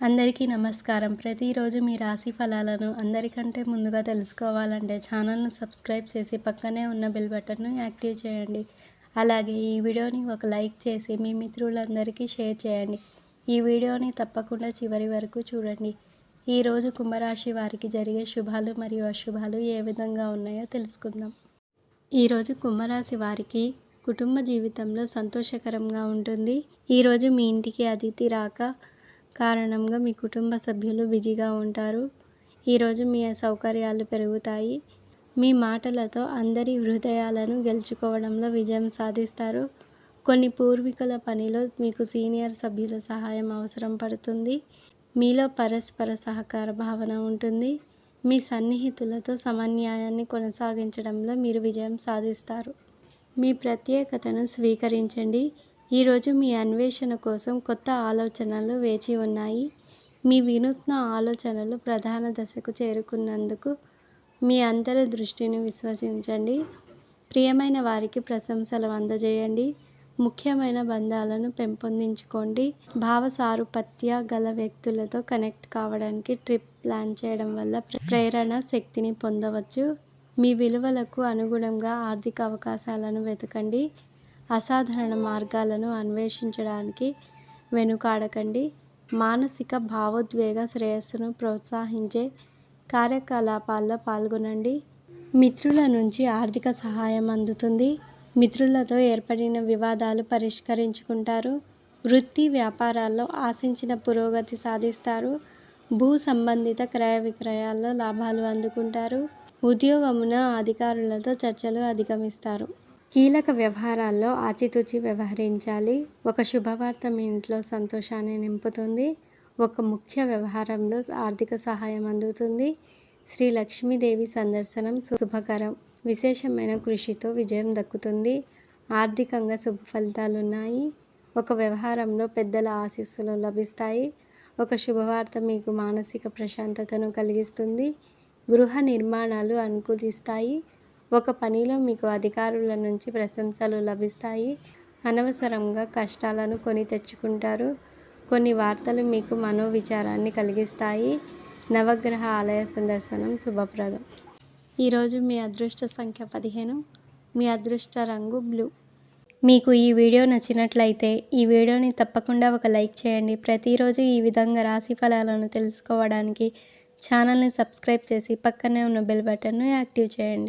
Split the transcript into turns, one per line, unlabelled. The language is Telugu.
అందరికీ నమస్కారం. ప్రతిరోజు మీ రాశి ఫలాలను అందరికంటే ముందుగా తెలుసుకోవాలంటే ఛానల్‌ను సబ్స్క్రైబ్ చేసి పక్కనే ఉన్న బెల్ బటన్‌ను యాక్టివ్ చేయండి. అలాగే ఈ వీడియోని ఒక లైక్ చేసి మీ మిత్రులందరికీ షేర్ చేయండి. ఈ వీడియోని తప్పకుండా చివరి వరకు చూడండి. ఈరోజు కుంభరాశి వారికి జరిగే శుభాలు మరియు అశుభాలు ఏ విధంగా ఉన్నాయో తెలుసుకుందాం. ఈరోజు కుంభరాశి వారికి కుటుంబ జీవితంలో సంతోషకరంగా ఉంటుంది. ఈరోజు మీ ఇంటికి అతిథి రాక కారణంగా మీ కుటుంబ సభ్యులు బిజీగా ఉంటారు. ఈరోజు మీ సౌకర్యాలు పెరుగుతాయి. మీ మాటలతో అందరి హృదయాలను గెలుచుకోవడంలో విజయం సాధిస్తారు. కొన్ని పూర్వీకుల పనిలో మీకు సీనియర్ సభ్యుల సహాయం అవసరం పడుతుంది. మీలో పరస్పర సహకార భావన ఉంటుంది. మీ సన్నిహితులతో సమన్వయాన్ని కొనసాగించడంలో మీరు విజయం సాధిస్తారు. మీ ప్రత్యేకతను స్వీకరించండి. ఈరోజు మీ అన్వేషణ కోసం కొత్త ఆలోచనలు వేచి ఉన్నాయి. మీ వినూత్న ఆలోచనలు ప్రధాన దశకు చేరుకున్నందుకు మీ దృష్టిని విశ్వసించండి. ప్రియమైన వారికి ప్రశంసలు అందజేయండి. ముఖ్యమైన బంధాలను పెంపొందించుకోండి. భావ సారూప్యత గల వ్యక్తులతో కనెక్ట్ కావడానికి ట్రిప్ ప్లాన్ చేయడం వల్ల ప్రేరణ శక్తిని పొందవచ్చు. మీ విలువలకు అనుగుణంగా ఆర్థిక అవకాశాలను వెతకండి. అసాధారణ మార్గాలను అన్వేషించడానికి వెనుకాడకండి. మానసిక భావోద్వేగ శ్రేయస్సును ప్రోత్సహించే కార్యకలాపాల్లో పాల్గొనండి. మిత్రుల నుంచి ఆర్థిక సహాయం అందుతుంది. మిత్రులతో ఏర్పడిన వివాదాలు పరిష్కరించుకుంటారు. వృత్తి వ్యాపారాల్లో ఆశించిన పురోగతి సాధిస్తారు. భూ సంబంధిత క్రయ విక్రయాల్లో లాభాలు అందుకుంటారు. ఉద్యోగమున అధికారులతో చర్చలు అధిగమిస్తారు. కీలక వ్యవహారాల్లో ఆచితూచి వ్యవహరించాలి. ఒక శుభవార్త మీ ఇంట్లో సంతోషాన్ని నింపుతుంది. ఒక ముఖ్య వ్యవహారంలో ఆర్థిక సహాయం అందుతుంది. శ్రీ లక్ష్మీదేవి సందర్శనం శుభకరం. విశేషమైన కృషితో విజయం దక్కుతుంది. ఆర్థికంగా శుభ ఫలితాలున్నాయి. ఒక వ్యవహారంలో పెద్దల ఆశీస్సులు లభిస్తాయి. ఒక శుభవార్త మీకు మానసిక ప్రశాంతతను కలిగిస్తుంది. గృహ నిర్మాణాలు అనుకూలిస్తాయి. ఒక పనిలో మీకు అధికారుల నుంచి ప్రశంసలు లభిస్తాయి. అనవసరంగా కష్టాలను కొని తెచ్చుకుంటారు. కొన్ని వార్తలు మీకు మనోవిచారాన్ని కలిగిస్తాయి. నవగ్రహ ఆలయ సందర్శనం శుభప్రదం. ఈరోజు మీ అదృష్ట సంఖ్య 15. మీ అదృష్ట రంగు బ్లూ. మీకు ఈ వీడియో నచ్చినట్లయితే ఈ వీడియోని తప్పకుండా ఒక లైక్ చేయండి. ప్రతిరోజు ఈ విధంగా రాశి ఫలాలను తెలుసుకోవడానికి ఛానల్ని సబ్స్క్రైబ్ చేసి పక్కనే ఉన్న బెల్ బటన్ను యాక్టివ్ చేయండి.